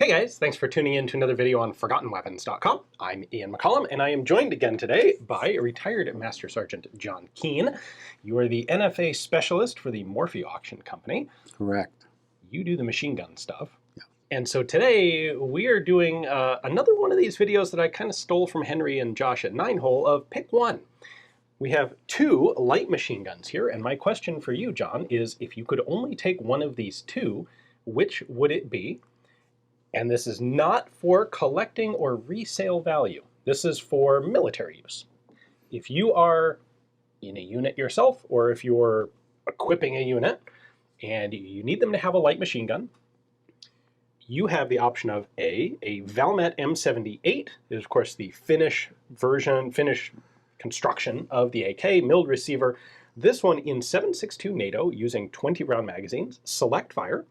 Hey guys, thanks for tuning in to another video on ForgottenWeapons.com. I'm Ian McCollum, and I am joined again today by retired Master Sergeant John Keene. You are the NFA specialist for the Morphe Auction Company. Correct. You do the machine gun stuff. Yeah. And so today we are doing another one of these videos that I kind of stole from Henry and Josh at 9-Hole of pick one. We have two light machine guns here, and my question for you, John, is if you could only take one of these two, which would it be? And this is not for collecting or resale value. This is for military use. If you are in a unit yourself, or if you're equipping a unit and you need them to have a light machine gun, you have the option of a Valmet M78 is of course the Finnish construction of the AK milled receiver. This one in 7.62 NATO using 20 round magazines, select fire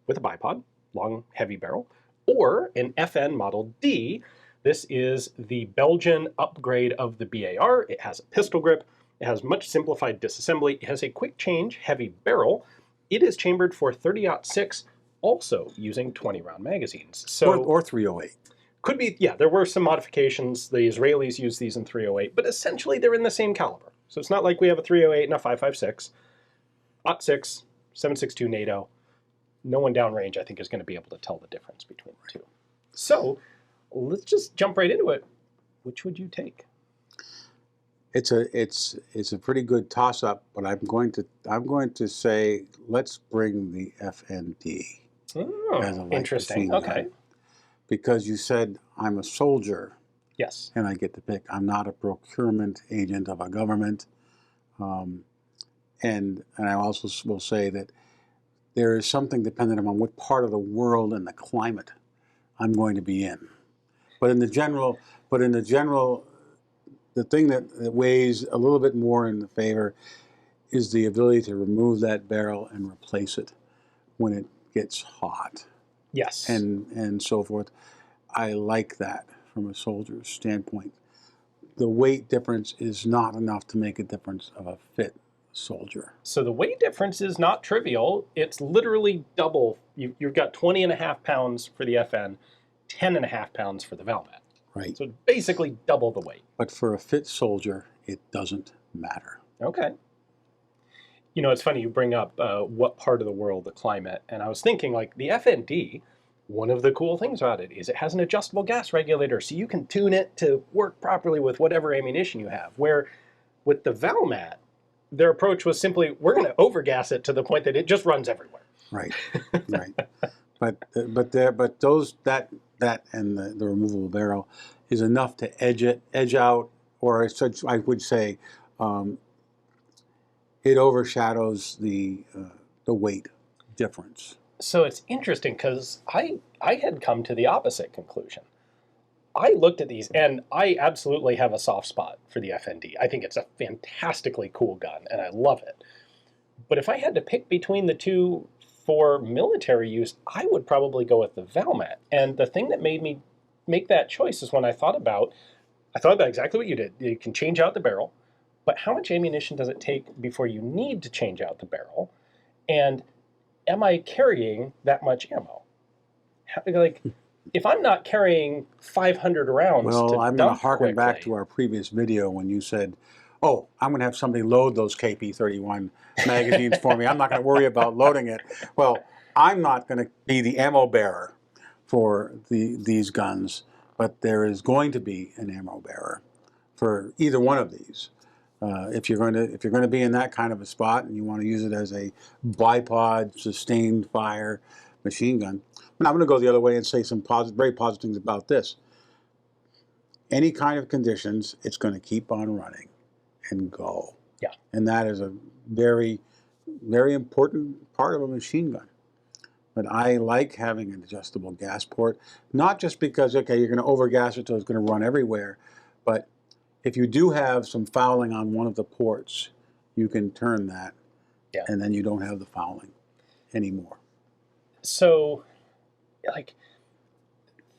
with a bipod, long heavy barrel, or an FN Model D. This is the Belgian upgrade of the BAR. It has a pistol grip. It has much simplified disassembly. It has a quick change heavy barrel. It is chambered for 30-06, also using 20 round magazines. So or 308. Could be, yeah, there were some modifications. The Israelis use these in 308, but essentially they're in the same caliber. So it's not like we have a 308 and a 5.56. 06, 7.62 NATO. No one downrange, I think, is going to be able to tell the difference between the two. So let's just jump right into it. Which would you take? It's a pretty good toss-up, but I'm going to say let's bring the FND. Oh, as a light interesting. machine Okay. gun. Because you said I'm a soldier. Yes. And I get to pick. I'm not a procurement agent of a government. And I also will say that there is something dependent on what part of the world and the climate I'm going to be in. But in the general, the thing that weighs a little bit more in the favor is the ability to remove that barrel and replace it when it gets hot. Yes. And so forth. I like that from a soldier's standpoint. The weight difference is not enough to make a difference of a fit soldier. So the weight difference is not trivial. It's literally double. You've got 20.5 pounds for the FN, 10.5 pounds for the Valmet. Right. So basically double the weight. But for a fit soldier, it doesn't matter. Okay. You know, it's funny you bring up what part of the world, the climate, and I was thinking like the FND, one of the cool things about it is it has an adjustable gas regulator, so you can tune it to work properly with whatever ammunition you have. Where with the Valmet, their approach was simply, we're going to overgas it to the point that it just runs everywhere. Right, right. But those that and the removable barrel is enough to edge out, or I would say, it overshadows the weight difference. So it's interesting because I had come to the opposite conclusion. I looked at these, and I absolutely have a soft spot for the FND. I think it's a fantastically cool gun, and I love it. But if I had to pick between the two for military use, I would probably go with the Valmet. And the thing that made me make that choice is when I thought about exactly what you did. You can change out the barrel, but how much ammunition does it take before you need to change out the barrel? And am I carrying that much ammo? Like, if I'm not carrying 500 rounds well, I'm going to harken back quickly, to our previous video when you said, oh, I'm going to have somebody load those KP31 magazines for me. I'm not going to worry about loading it. Well, I'm not going to be the ammo bearer for these guns, but there is going to be an ammo bearer for either one of these. If you're going to be in that kind of a spot and you want to use it as a bipod sustained fire machine gun. But I'm going to go the other way and say some very positive things about this. Any kind of conditions, it's going to keep on running and go. Yeah. And that is a very, very important part of a machine gun. But I like having an adjustable gas port, not just because, okay, you're going to overgas it so it's going to run everywhere, but if you do have some fouling on one of the ports, you can turn that, and then you don't have the fouling anymore. So, like,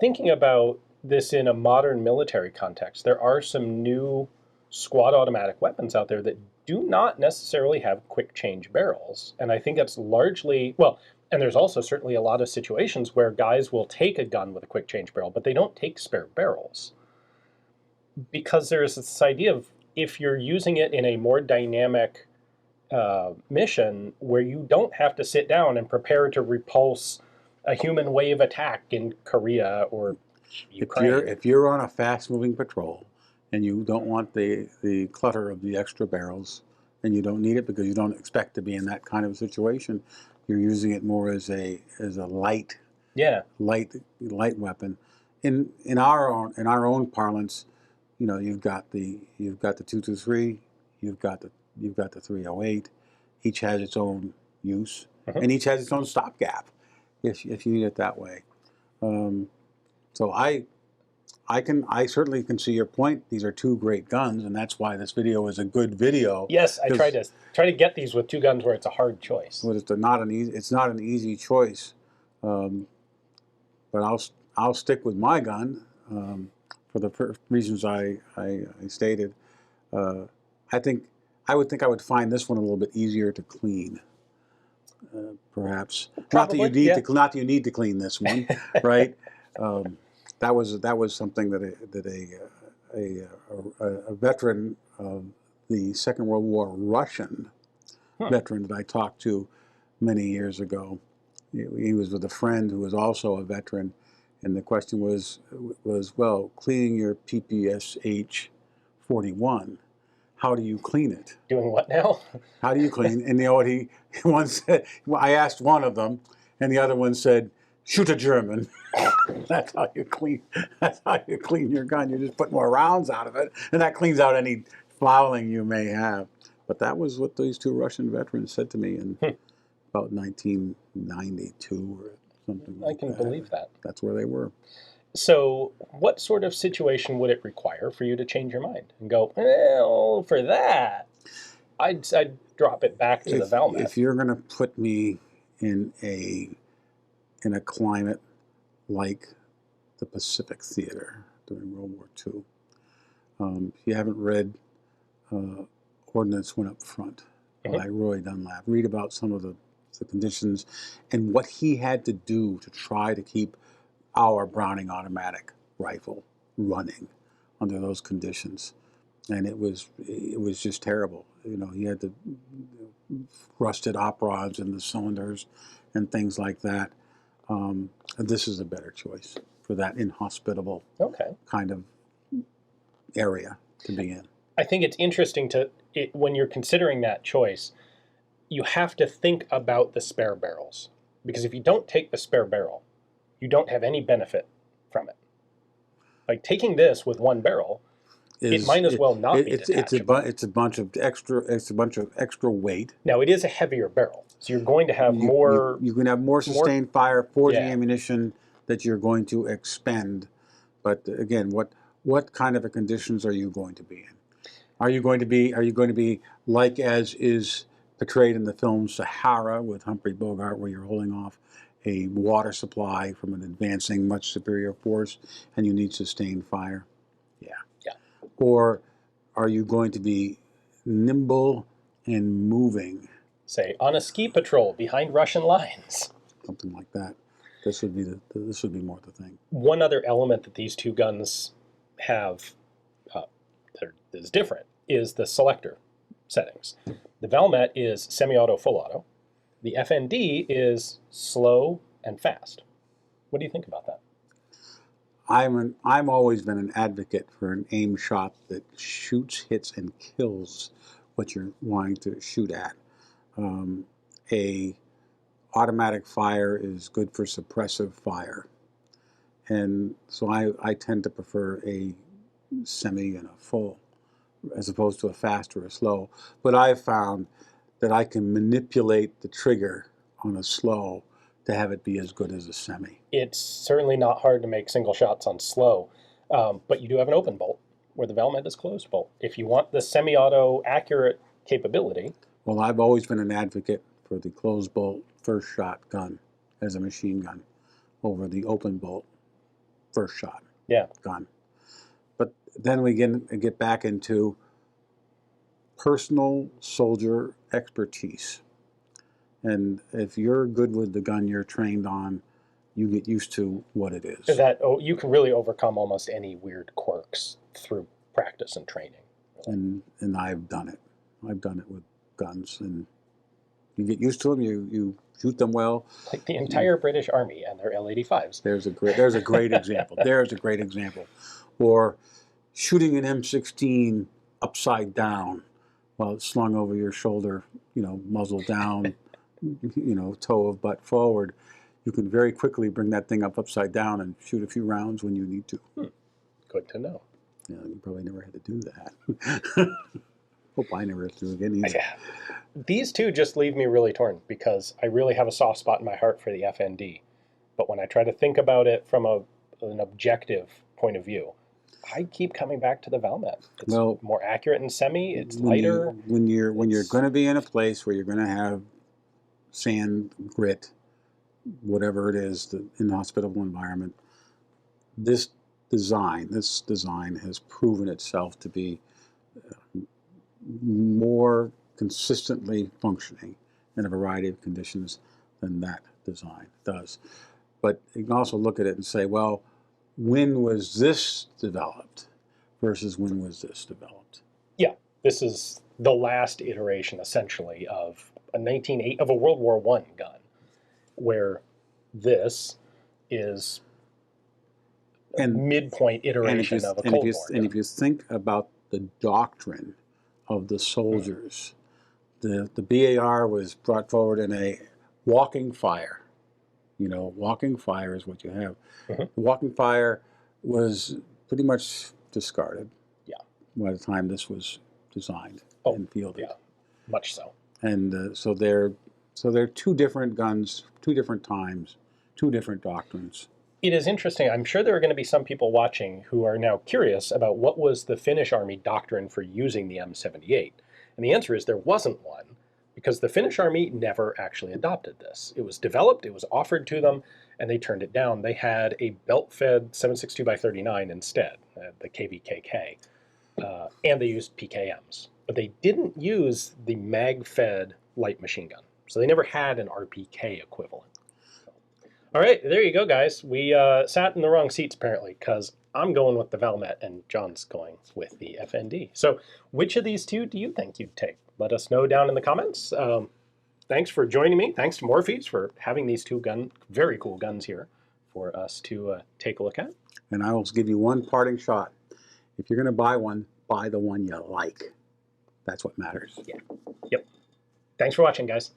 thinking about this in a modern military context, there are some new squad automatic weapons out there that do not necessarily have quick change barrels. And I think that's largely, well, And there's also certainly a lot of situations where guys will take a gun with a quick change barrel, but they don't take spare barrels. Because there's this idea of if you're using it in a more dynamic mission where you don't have to sit down and prepare to repulse a human wave attack in Korea or Ukraine. If you're on a fast-moving patrol and you don't want the clutter of the extra barrels, and you don't need it because you don't expect to be in that kind of situation, you're using it more as a light weapon. In our own parlance, you know, you've got the 223, you've got the 308. Each has its own use, and each has its own stopgap, if you need it that way. So I certainly can see your point. These are two great guns, and that's why this video is a good video. Yes, I try to get these with two guns where it's a hard choice. Well, it's not an easy choice, but I'll stick with my gun for the reasons I stated. I would think I would find this one a little bit easier to clean, perhaps. Probably, not that you need to clean this one, right? That was something that a veteran of the Second World War, Russian veteran that I talked to many years ago. He was with a friend who was also a veteran, and the question was well, cleaning your PPSH 41. How do you clean it? Doing what now? How do you clean? And you know what he once said? I asked one of them, and the other one said, "Shoot a German." That's how you clean. That's how you clean your gun. You just put more rounds out of it, and that cleans out any fouling you may have. But that was what these two Russian veterans said to me in about 1992 or something like that. I can believe that. That's where they were. So what sort of situation would it require for you to change your mind and go, well, for that, I'd drop it back to the Valmet? If you're going to put me in a climate like the Pacific Theater during World War II, if you haven't read Ordnance Went Up Front by Roy Dunlap, read about some of the conditions and what he had to do to try to keep our Browning automatic rifle running under those conditions, and it was just terrible. You know, he had the rusted op rods in the cylinders and things like that. This is a better choice for that inhospitable kind of area to be in. I think it's interesting when you're considering that choice, you have to think about the spare barrels, because if you don't take the spare barrel, you don't have any benefit from it. Like taking this with one barrel, it might as well not be detachable. It's a bunch of extra weight. Now it is a heavier barrel, so you're going to have more. You can have more sustained fire for the ammunition that you're going to expend. But again, what kind of conditions are you going to be in? Are you going to be like as is portrayed in the film Sahara with Humphrey Bogart, where you're holding off a water supply from an advancing, much superior force, and you need sustained fire? Yeah. Or are you going to be nimble and moving? Say, on a ski patrol behind Russian lines. Something like that. This would be more the thing. One other element that these two guns have that is different is the selector settings. The Valmet is semi-auto, full auto. The FND is slow and fast. What do you think about that? I'm always been an advocate for an aim shot that shoots, hits, and kills what you're wanting to shoot at. A automatic fire is good for suppressive fire, and so I tend to prefer a semi and a full, as opposed to a fast or a slow. But I've found that I can manipulate the trigger on a slow to have it be as good as a semi. It's certainly not hard to make single shots on slow, but you do have an open bolt, where the Valmet is closed bolt. If you want the semi-auto accurate capability... Well, I've always been an advocate for the closed bolt first shot gun as a machine gun over the open bolt first shot gun. But then we get back into personal soldier expertise. And if you're good with the gun you're trained on, you get used to what it is. That you can really overcome almost any weird quirks through practice and training. And I've done it. I've done it with guns, and you get used to them. You shoot them well. Like the entire British Army and their L-85s. There's a great example. There's a great example. Or shooting an M16 upside down while it's slung over your shoulder, muzzle down, toe of butt forward. You can very quickly bring that thing up upside down and shoot a few rounds when you need to. Good to know. Yeah, you probably never had to do that. Hope I never have to again either. Yeah. These two just leave me really torn because I really have a soft spot in my heart for the FND. But when I try to think about it from an objective point of view, I keep coming back to the Valmet. It's more accurate in semi. It's lighter. When you're going to be in a place where you're going to have sand, grit, whatever it is, the inhospitable environment, this design has proven itself to be more consistently functioning in a variety of conditions than that design does. But you can also look at it and say, well, when was this developed versus when was this developed? Yeah, this is the last iteration, essentially, of a World War I gun, where this is a midpoint iteration of a Cold War gun. And if you think about the doctrine of the soldiers, the BAR was brought forward in a walking fire. Walking fire is what you have. The walking fire was pretty much discarded by the time this was designed and fielded. Yeah, much so. And so they're two different guns, two different times, two different doctrines. It is interesting. I'm sure there are going to be some people watching who are now curious about what was the Finnish Army doctrine for using the M78. And the answer is there wasn't one, because the Finnish Army never actually adopted this. It was developed, it was offered to them, and they turned it down. They had a belt-fed 7.62x39 instead, the KVKK, and they used PKMs. But they didn't use the mag-fed light machine gun. So they never had an RPK equivalent. All right, there you go, guys. We sat in the wrong seats, apparently, because I'm going with the Valmet and John's going with the FND. So which of these two do you think you'd take? Let us know down in the comments. Thanks for joining me. Thanks to Morpheus for having these two very cool guns here for us to take a look at. And I will give you one parting shot. If you're going to buy one, buy the one you like. That's what matters. Yeah. Yep. Thanks for watching, guys.